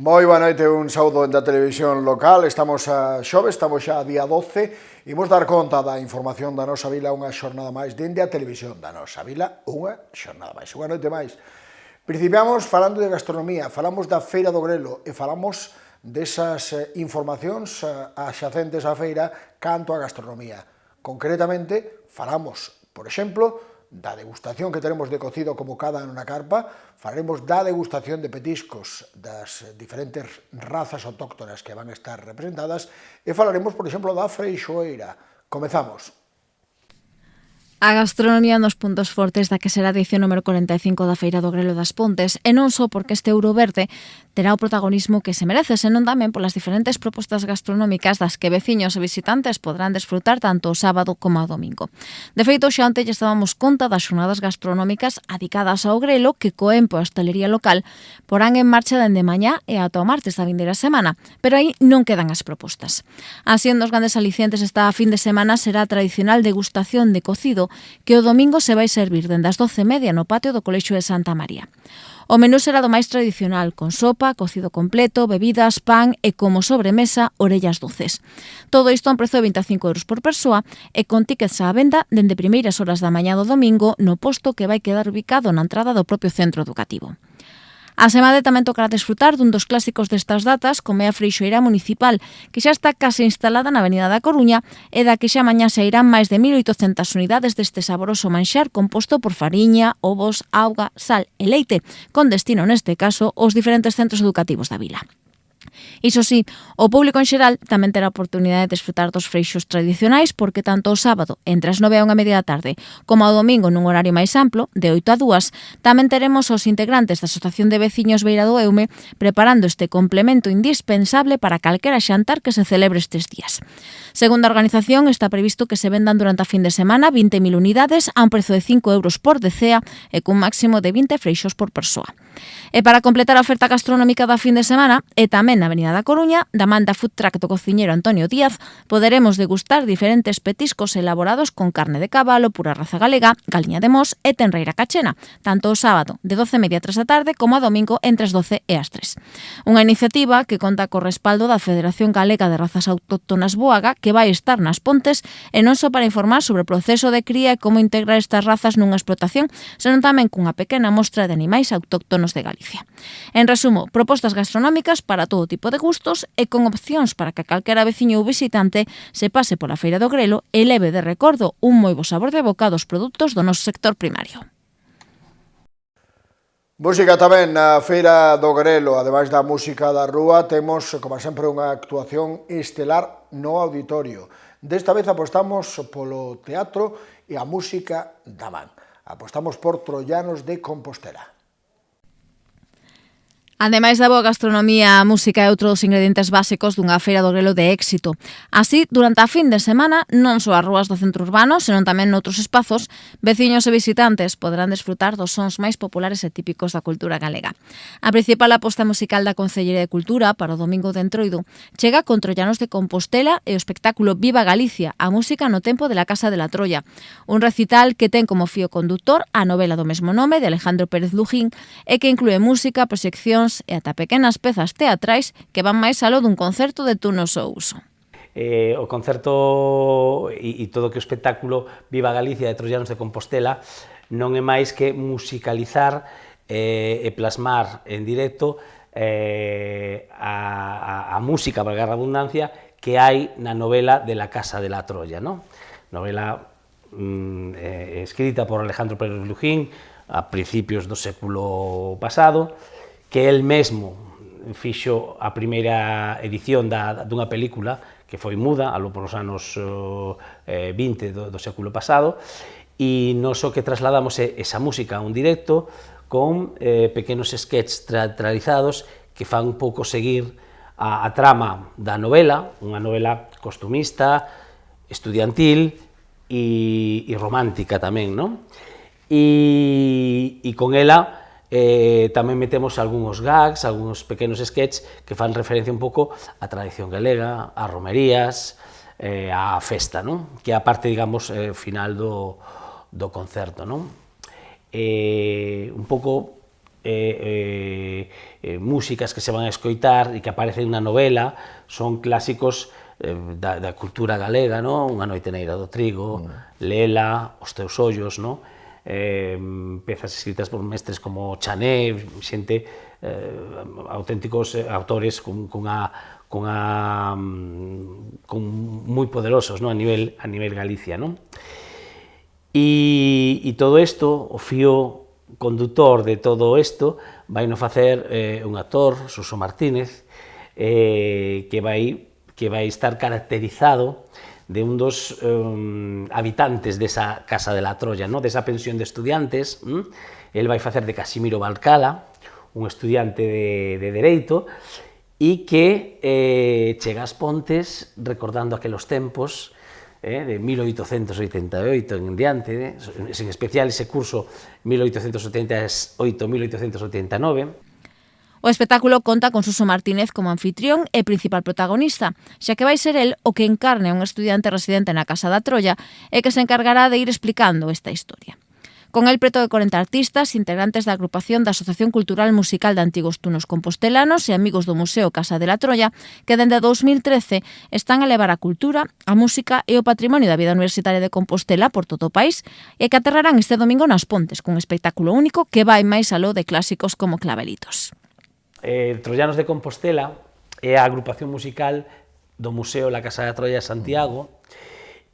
Moi boa noite, un saúdo da televisión local. Estamos a xoves, estamos xa a día 12. Imos dar conta da información da nosa vila unha xornada máis dende a televisión da nosa vila, unha xornada máis, unha noite máis. Principiamos falando de gastronomía, falamos da Feira do Grelo e falamos desas informacións axacentes á feira canto a gastronomía. Concretamente, falamos, por exemplo, da degustación que teremos de cocido como cada ano na carpa, falaremos da degustación de petiscos das diferentes razas autóctonas que van a estar representadas e falaremos, por exemplo, da freixoeira. Comezamos. A gastronomía nos puntos fortes da que será a edición número 45 da Feira do Grelo das Pontes, e non só porque este euro verde terá o protagonismo que se merece, senón tamén polas diferentes propostas gastronómicas das que veciños e visitantes podrán desfrutar tanto o sábado como o domingo. De feito, xa onte lle estábamos conta das xornadas gastronómicas adicadas ao grelo que Coempo a hostelería local porán en marcha dende mañá e ata o martes da vindeira semana, pero aí non quedan as propostas. Así, un dos grandes alicientes esta fin de semana será a tradicional degustación de cocido que o domingo se vai servir dende as 12:30 no patio do Colexio de Santa María. O menú será do máis tradicional, con sopa, cocido completo, bebidas, pan e como sobremesa, orellas doces. Todo isto a un prezo de 25 euros por persoa e con tickets á venda dende primeiras horas da mañá do domingo no posto que vai quedar ubicado na entrada do propio centro educativo. A semade tamén tocará desfrutar dun dos clásicos destas datas, como é a freixoeira municipal, que xa está case instalada na Avenida da Coruña e da que xa mañá se irán máis de 1.800 unidades deste saboroso manxar composto por fariña, ovos, auga, sal e leite, con destino neste caso aos diferentes centros educativos da vila. Iso sí, o público en xeral tamén terá a oportunidade de desfrutar dos freixos tradicionais porque tanto o sábado, entre as 9 e a 1:30 da tarde, como ao domingo nun horario máis amplo, de 8 a 2, tamén teremos os integrantes da Asociación de Veciños Beira do Eume preparando este complemento indispensable para calquera xantar que se celebre estes días. Segundo a organización, está previsto que se vendan durante a fin de semana 20.000 unidades a un prezo de 5 euros por decea e cun máximo de 20 freixos por persoa. E para completar a oferta gastronómica da fin de semana, e tamén na Avenida da Coruña, da man da food truck do cociñeiro Antonio Díaz, poderemos degustar diferentes petiscos elaborados con carne de cabalo, pura raza galega, galiña de mos e tenreira cachena, tanto o sábado de 12:30 a 3 da tarde como a domingo entre as 12 e as 3. Unha iniciativa que conta co respaldo da Federación Galega de Razas Autóctonas Boaga, que vai estar nas Pontes, e non só para informar sobre o proceso de cría e como integrar estas razas nunha explotación, senón tamén cunha pequena mostra de animais autóctonos de Galicia. En resumo, propostas gastronómicas para todo tipo de gustos e con opcións para que calquera veciño ou visitante se pase pola Feira do Grelo e leve de recordo un moi bo sabor de boca dos produtos do noso sector primario. Música tamén na Feira do Grelo, ademais da música da rúa, temos, como sempre, unha actuación estelar no auditorio. Desta vez apostamos polo teatro e a música da man. Apostamos por Troianos de Compostela. Ademais da boa gastronomía, a música é outro dos ingredientes básicos dunha feira do Grelo de éxito. Así, durante a fin de semana, non só as rúas do centro urbano, senón tamén noutros espazos, veciños e visitantes poderán desfrutar dos sons máis populares e típicos da cultura galega. A principal aposta musical da Concellería de Cultura para o domingo de Entroido chega con Troianos de Compostela e o espectáculo Viva Galicia, a música no tempo de la Casa de la Troya. Un recital que ten como fío conductor a novela do mesmo nome de Alejandro Pérez Lujín e que inclúe música, proxeccións e ata pequenas pezas teatrais que van máis aló dun concerto de tu noso uso. O concerto e todo o que o espectáculo Viva Galicia de Troianos de Compostela non é máis que musicalizar e plasmar en directo a música, valga a redundancia, que hai na novela de la Casa de la Troya, ¿no? Novela escrita por Alejandro Pérez Lujín a principios do século pasado, que el mesmo fixo a primeira edición dunha película que foi muda, algo por os anos 20 do século pasado, e nos o que trasladamos esa música a un directo con pequenos sketches teatralizados que fan un pouco seguir a trama da novela, unha novela costumista, estudiantil e romántica tamén, non? E con ela tamén metemos algúns gags, algúns pequenos sketches que fan referencia un pouco á tradición galega, ás romerías, á festa, non? Que é a parte, digamos, final do concerto, non? Un pouco músicas que se van a escoitar e que aparecen na novela son clásicos da cultura galega, no? Unha noite neira do trigo, Lela, Os teus ollos, no? Pezas escritas por mestres como Chané, xente, auténticos autores con moi poderosos, no? a nivel Galicia, no? E todo isto, o fío conductor de todo isto, vai no facer un actor, Suso Martínez, que vai estar caracterizado de un dos habitantes desa Casa de la Troya, no? Desa pensión de estudiantes. El vai facer de Casimiro Valcala, un estudiante de Dereito, e que chega ás Pontes recordando aqueles tempos de 1888 en diante, en especial ese curso 1888-1889. O espectáculo conta con Suso Martínez como anfitrión e principal protagonista, xa que vai ser el o que encarne a un estudiante residente na Casa da Troya e que se encargará de ir explicando esta historia. Con el preto de 40 artistas, integrantes da agrupación da Asociación Cultural Musical de Antigos Tunos Compostelanos e amigos do Museo Casa de la Troya, que dende 2013 están a levar a cultura, a música e o patrimonio da vida universitaria de Compostela por todo o país e que aterrarán este domingo nas Pontes cun espectáculo único que vai máis aló de clásicos como Clavelitos. Troyanos de Compostela é a agrupación musical do Museo La Casa da Troya de Santiago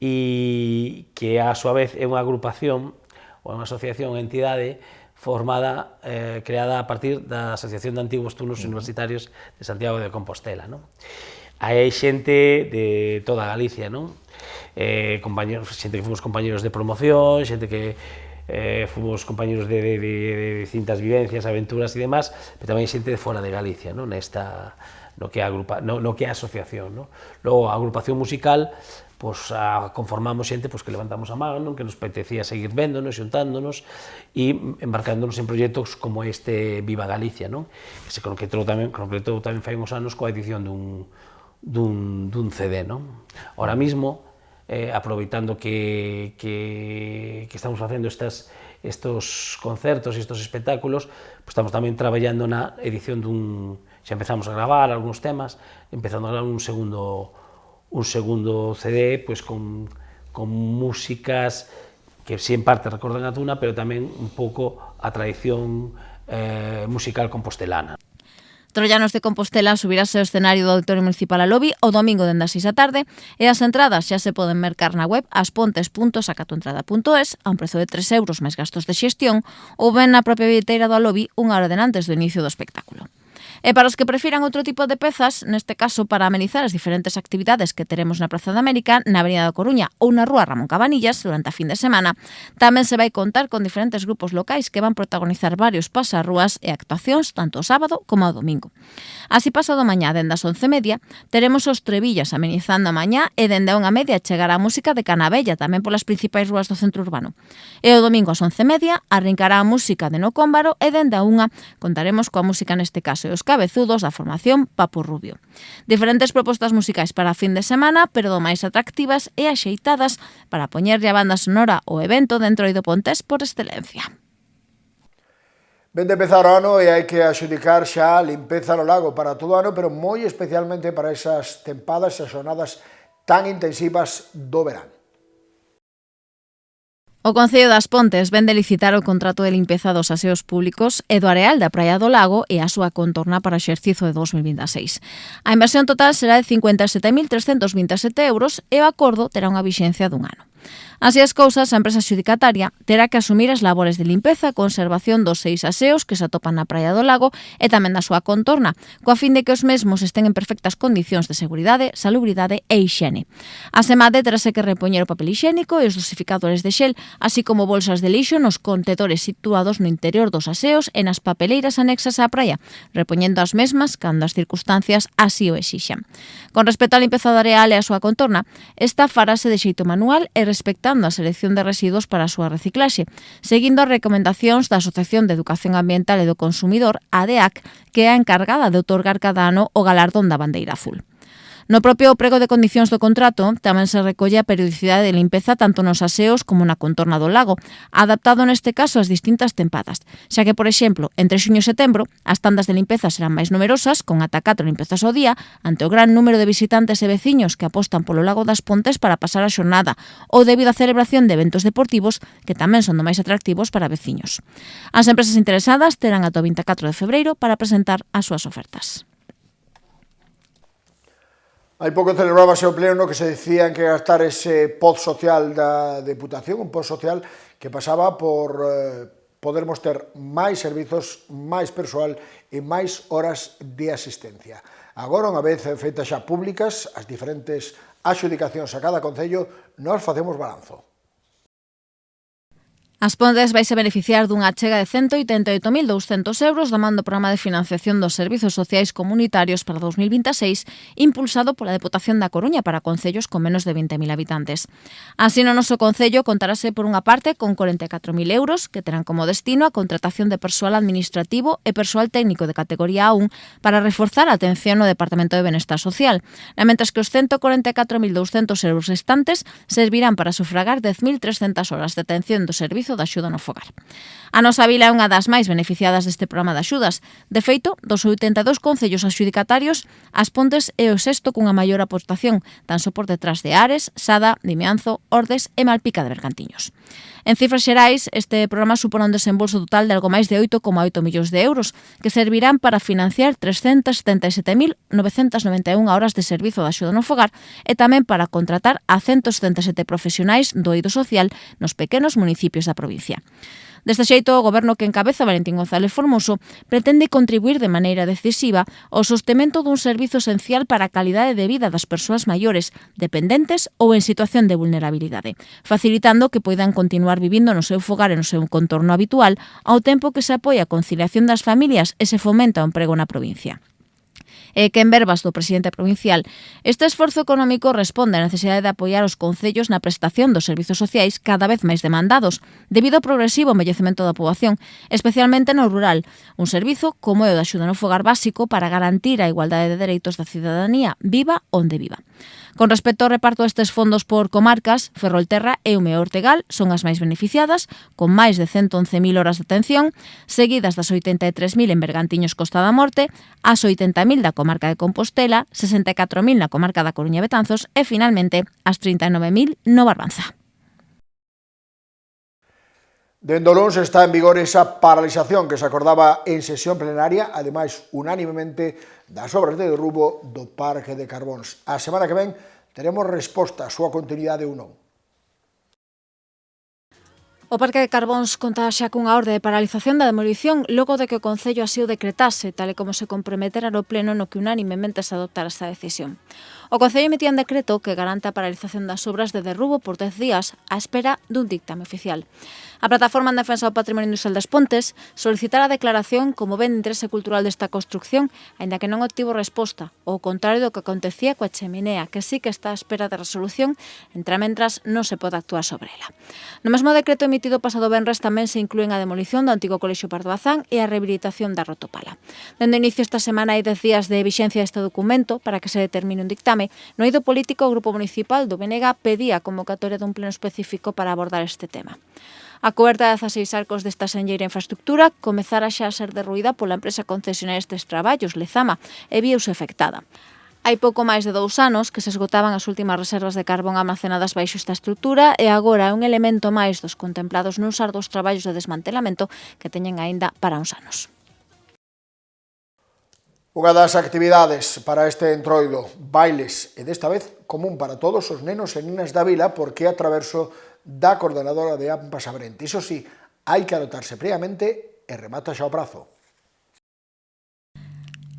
e que a súa vez é unha agrupación ou unha asociación, unha entidade formada, creada a partir da Asociación de Antigos Tunos Universitarios de Santiago de Compostela, non? Hai xente de toda Galicia, non? Xente que fomos compañeros de promoción, xente que fomos compañeros de distintas vivencias, aventuras e demás, pero tamén xente de fora de Galicia, non? No que é a asociación, non? Logo, a agrupación musical, pois conformamos xente que levantamos a man, que nos apetecía seguir véndonos, xuntándonos e embarcándonos en proxectos como este Viva Galicia, non? Que se concretou tamén fai uns anos coa edición dun CD, non? Ahora mismo, aproveitando que estamos facendo estos concertos e estos espectáculos, estamos tamén traballando na edición xa empezamos a gravar algúns temas, empezando a gravar un segundo CD con músicas que si en parte recordan a Tuna, pero tamén un pouco a tradición musical compostelana. Troyanos de Compostela subirase ao escenario do Auditorio Municipal Alobi o domingo dende as 6 da tarde e as entradas xa se poden mercar na web aspontes.sacatoentrada.es a un prezo de 3 euros máis gastos de xestión ou ben na propia billeteira do Alobi unha hora antes do inicio do espectáculo. E para os que prefiran outro tipo de pezas, neste caso para amenizar as diferentes actividades que teremos na Praza da América, na Avenida da Coruña ou na Rúa Ramón Cabanillas durante a fin de semana, tamén se vai contar con diferentes grupos locais que van protagonizar varios pasarrúas e actuacións tanto o sábado como o domingo. Así pasado mañá, dende as 11:30, teremos os Trevillas amenizando a mañá e dende a 1:30 chegará a música de Canabella, tamén polas principais rúas do centro urbano. E o domingo ás 11:30 arrincará a música de No Cómbaro e dende a 1 contaremos coa música neste caso e os cabezudos da formación Papo Rubio. Diferentes propostas musicais para a fin de semana, pero do máis atractivas e axeitadas para poñerlle a banda sonora o evento dentro do Pontés por excelencia. Ben de empezar o ano e hai que axudicar xa a limpeza no lago para todo o ano, pero moi especialmente para esas tempadas e xornadas tan intensivas do verán. O Concello das Pontes vén de licitar o contrato de limpeza dos aseos públicos e do areal da Praia do Lago e a súa contorna para o exercizo de 2026. A inversión total será de 57.327 euros e o acordo terá unha vixencia dun ano. Así as cousas, a empresa xudicataria terá que asumir as labores de limpeza e conservación dos 6 aseos que se atopan na Praia do Lago e tamén da súa contorna, coa fin de que os mesmos estén en perfectas condicións de seguridade, salubridade e hixiene. A SEMADE terase que repoñer o papel hixiénico e os dosificadores de xel, así como bolsas de lixo nos contedores situados no interior dos aseos e nas papeleiras anexas á praia, repoñendo as mesmas cando as circunstancias así o exixan. Con respecto á limpeza do areal e a súa contorna, esta farase de xeito manual e respectando a selección de residuos para a súa reciclaxe, seguindo as recomendacións da Asociación de Educación Ambiental e do Consumidor, ADEAC, que é a encargada de outorgar cada ano o galardón da Bandeira Azul. No propio prego de condicións do contrato tamén se recolle a periodicidade de limpeza tanto nos aseos como na contorna do lago, adaptado neste caso ás distintas tempadas, xa que, por exemplo, entre xuño e setembro, as tandas de limpeza serán máis numerosas, con ata 4 limpezas ao día, ante o gran número de visitantes e veciños que apostan polo Lago das Pontes para pasar a xornada, ou debido á celebración de eventos deportivos que tamén son do máis atractivos para veciños. As empresas interesadas terán ata o 24 de febreiro para presentar as súas ofertas. Hai pouco celebrábase o pleno que se dicían que gastar ese poz social da Deputación, un poz social que pasaba por podermos ter máis servizos, máis persoal e máis horas de asistencia. Agora, unha vez feitas xa públicas as diferentes adxudicacións a cada concello, nós facemos balanzo. As Pontes vaise beneficiar dunha achega de 188.200 euros da man do Programa de Financiación dos Servizos Sociais Comunitarios para 2026, impulsado pola Deputación da Coruña para concellos con menos de 20.000 habitantes. Así, no noso concello contarase por unha parte con 44.000 euros, que terán como destino a contratación de persoal administrativo e persoal técnico de categoría A1 para reforzar a atención no Departamento de Benestar Social, mentres que os 144.200 euros restantes servirán para sufragar 10.300 horas de atención do servizo da axuda no fogar. A nosa vila é unha das máis beneficiadas deste programa de axudas. De feito, dos 82 concellos adxudicatarios, As Pontes é o sexto cunha maior aportación, tan só por detrás de Ares, Sada, Dimianzo, Ordes e Malpica de Bergantiños. En cifras xerais, este programa supón un desembolso total de algo máis de 8,8 millóns de euros, que servirán para financiar 377.991 horas de servizo de axuda no fogar e tamén para contratar a 177 profesionais do eido social nos pequenos municipios da provincia. Deste xeito, o goberno que encabeza Valentín González Formoso pretende contribuir de maneira decisiva ao sostemento dun servizo esencial para a calidade de vida das persoas maiores, dependentes ou en situación de vulnerabilidade, facilitando que poidan continuar vivindo no seu fogar e no seu contorno habitual, ao tempo que se apoia a conciliación das familias e se fomenta o emprego na provincia. E que en verbas do presidente provincial, este esforzo económico responde á necesidade de apoiar os concellos na prestación dos servizos sociais cada vez máis demandados, debido ao progresivo envellecemento da poboación, especialmente no rural, un servizo como é o da axuda no fogar básico para garantir a igualdade de dereitos da cidadanía, viva onde viva. Con respecto ao reparto destes fondos por comarcas, Ferrolterra e Umeo Ortegal son as máis beneficiadas, con máis de 111.000 horas de atención, seguidas das 83.000 en Bergantiños Costa da Morte, as 80.000 da comarca de Compostela, 64.000 na comarca da Coruña e Betanzos e, finalmente, as 39.000 no Barbanza. Dende o luns está en vigor esa paralización que se acordaba en sesión plenaria, ademais unánimemente, das obras de derrubo do Parque de Carbóns. A semana que ven teremos resposta a súa continuidade ou non. O Parque de Carbóns conta xa cunha orde de paralización da demolición logo de que o Concello así o decretase, tal e como se comprometera no pleno no que unánimemente se adoptara esta decisión. O Concello emitía un decreto que garante a paralización das obras de derrubo por 10 días á espera dun dictame oficial. A Plataforma en Defensa do Patrimonio Industrial das Pontes solicitara a declaración como ben de interese cultural desta construcción, aínda que non obtivo resposta, ao contrario do que acontecía coa cheminea, que sí que está á espera de resolución, mentras non se pode actuar sobre ela. No mesmo decreto emitido pasado venres tamén se inclúen a demolición do antigo Colexio Pardo Bazán e a rehabilitación da Rotopala. Dende o inicio esta semana hai 10 días de vixencia deste documento para que se determine un dictame. No eido político, o Grupo Municipal do BNG pedía a convocatoria dun pleno específico para abordar este tema. A coberta de 16 arcos desta senlleira infraestructura comezara xa a ser derruída pola empresa concesionaria estes traballos, Lezama, e viouse afectada. Hai pouco máis de 2 anos que se esgotaban as últimas reservas de carbón almacenadas baixo esta estructura e agora é un elemento máis dos contemplados nuns ardos traballos de desmantelamento que teñen aínda para uns anos. Unha das actividades para este entroido, bailes, e desta vez común para todos os nenos e nenas da vila porque é a traverso da coordenadora de AMPA Sabrente. Iso sí, hai que anotarse previamente e remata xa o prazo.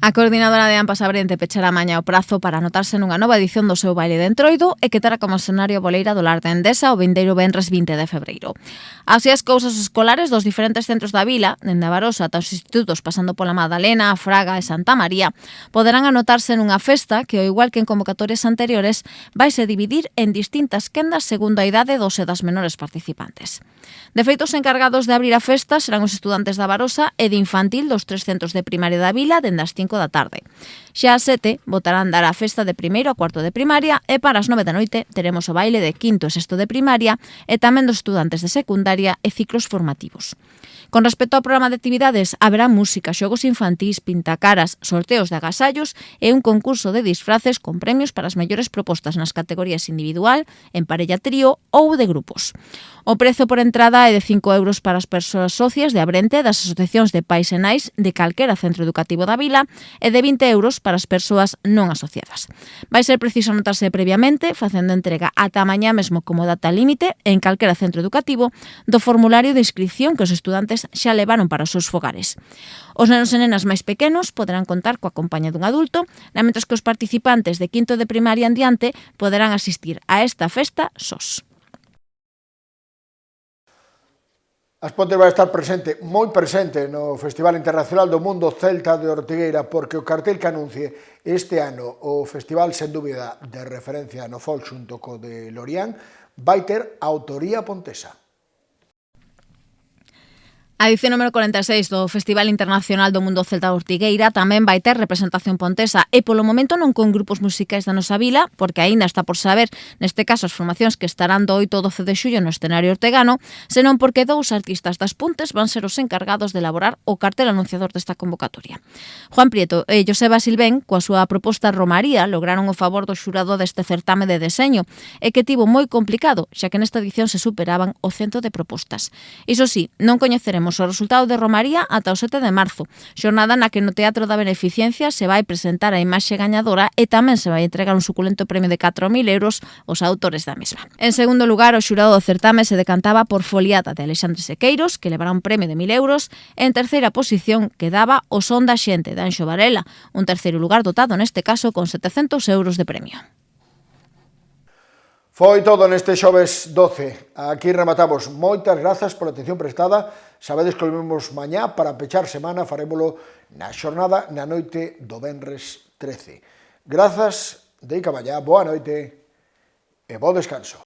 A coordinadora de AMPA Sabrente pechará mañá o prazo para anotarse nunha nova edición do seu baile de entroido e que terá como escenario a boleira do Lar de Endesa o vindeiro venres 20 de febreiro. Así as cousas escolares dos diferentes centros da vila, dende a Barosa ata os institutos pasando pola Madalena, a Fraga e Santa María, poderán anotarse nunha festa que, ao igual que en convocatorias anteriores, vaise dividir en distintas quendas segundo a idade dos e das menores participantes. De feito, os encargados de abrir a festa serán os estudantes da Barosa e de infantil dos 3 centros de primaria da vila dende as 5 da tarde. Xa ás 7 botarán dar a festa de primeiro a cuarto de primaria e para as 9 da noite teremos o baile de quinto e sexto de primaria e tamén dos estudantes de secundaria e ciclos formativos. Con respecto ao programa de actividades, haberá música, xogos infantís, pintacaras, sorteos de agasallos e un concurso de disfraces con premios para as mellores propostas nas categorías individual, en parella trío ou de grupos. O prezo por entrada é de 5 euros para as persoas socias de Abrente das asociacións de pais e nais de calquera centro educativo da vila e de 20 euros para as persoas non asociadas. Vai ser preciso anotarse previamente, facendo entrega ata mañá mesmo como data límite en calquera centro educativo do formulario de inscripción que os estudantes xa levaron para os seus fogares. Os nenos e nenas máis pequenos poderán contar coa compañía dun adulto, mentres que os participantes de quinto de primaria en diante poderán asistir a esta festa sós. As Pontes vai estar presente, moi presente, no Festival Internacional do Mundo Celta de Ortigueira, porque o cartel que anuncie este ano o festival, sen dúbida, de referencia no folk xunto co de Lorián, vai ter autoría pontesa. A edición número 46 do Festival Internacional do Mundo Celta de Ortigueira tamén vai ter representación pontesa e polo momento non con grupos musicais da nosa vila, porque aínda está por saber, neste caso, as formacións que estarán do 8 ao 12 de xullo no escenario ortegano, senón porque dous artistas das Pontes van ser os encargados de elaborar o cartel anunciador desta convocatoria. Juan Prieto e Joseba Silvén, coa súa proposta Romaría, lograron o favor do xurado deste certame de deseño, e que tivo moi complicado, xa que nesta edición se superaban o 100 de propostas. Iso sí, non coñeceremos o resultado de Romaría ata o 7 de marzo, xornada na que no Teatro da Beneficencia se vai presentar a imaxe gañadora e tamén se vai entregar un suculento premio de 4.000 euros aos autores da mesma. En segundo lugar, o xurado do certame se decantaba por Foliata de Alexandre Sequeiros, que levará un premio de 1.000 euros, e en terceira posición quedaba O Son da Xente de Anxo Varela, un terceiro lugar dotado neste caso con 700 euros de premio. Foi todo neste xoves 12. Aquí rematamos. Moitas grazas pola atención prestada. Sabedes que volvemos mañá para pechar semana, farémolo na xornada na noite do venres 13. Grazas, deica mañá, boa noite e bo descanso.